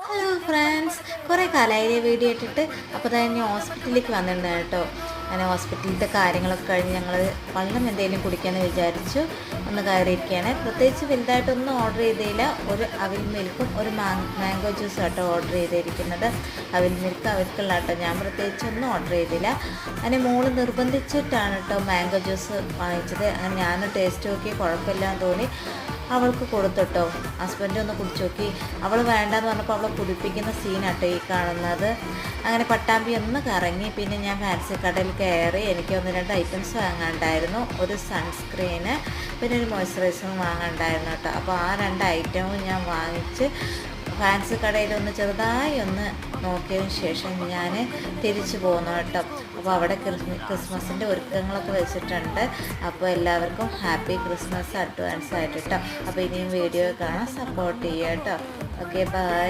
Hello friends, കുറേ കാലമായി video ഇട്ടിട്ട്. അപ്പോൾ തന്നെ ഹോസ്പിറ്റലിലേക്ക് വന്നിട്ടുണ്ട് കേട്ടോ. അങ്ങനെ ഹോസ്പിറ്റലിലത്തെ കാര്യങ്ങളൊക്കെ കഴിഞ്ഞ് ഞങ്ങൾ വെള്ളം എന്തെങ്കിലും കുടിക്കാമെന്ന് വിചാരിച്ചു ഒന്ന് കയറിയിരിക്കുകയാണ്. പ്രത്യേകിച്ച് വലുതായിട്ടൊന്നും ഓർഡർ ചെയ്തില്ല. ഒരു അവിൽ മിൽക്കും ഒരു മാംഗോ ജ്യൂസും കേട്ടോ ഓർഡർ ചെയ്തിരിക്കുന്നത്. അവിൽ മിൽക്ക് അവർക്കുള്ള കേട്ടോ, ഞാൻ പ്രത്യേകിച്ചൊന്നും ഓർഡർ ചെയ്തില്ല. അങ്ങനെ മോള് നിർബന്ധിച്ചിട്ടാണ് കേട്ടോ മാംഗോ ജ്യൂസ് വാങ്ങിച്ചത്. അങ്ങനെ ഞാൻ ടേസ്റ്റ് നോക്കി കുഴപ്പമില്ലാന്ന് തോന്നി, അവൾക്ക് കൊടുത്തിട്ടോ. ഹസ്ബൻഡ് ഒന്ന് കുടിച്ചു നോക്കി, അവൾ വേണ്ടെന്ന് പറഞ്ഞപ്പോൾ അവളെ കുടിപ്പിക്കുന്ന സീനാട്ടോ ഈ കാണുന്നത്. അങ്ങനെ പട്ടാമ്പി ഒന്ന് കറങ്ങി. പിന്നെ ഞാൻ ഫാൻസി കടയിൽ കയറി. എനിക്ക് ഒന്ന് രണ്ട് ഐറ്റംസ് വാങ്ങാണ്ടായിരുന്നു. ഒരു സൺസ്ക്രീന് പിന്നെ ഒരു മോയ്സ്ചറൈസറും വാങ്ങാണ്ടായിരുന്നു കേട്ടോ. അപ്പോൾ ആ രണ്ട് ഐറ്റവും ഞാൻ വാങ്ങിച്ച് ഫാൻസി കടയിലൊന്ന് ചെറുതായി ഒന്ന് നോക്കിയതിന് ശേഷം ഞാൻ തിരിച്ചു പോകുന്നു കേട്ടോ. അപ്പോൾ അവിടെ ക്രിസ്മസിൻ്റെ ഒരുക്കങ്ങളൊക്കെ വെച്ചിട്ടുണ്ട്. അപ്പോൾ എല്ലാവർക്കും ഹാപ്പി ക്രിസ്മസ് അഡ്വാൻസ് ആയിട്ട് കേട്ടോ. അപ്പോൾ ഇനിയും വീഡിയോ കാണാൻ സപ്പോർട്ട് ചെയ്യുക കേട്ടോ. Okay, by.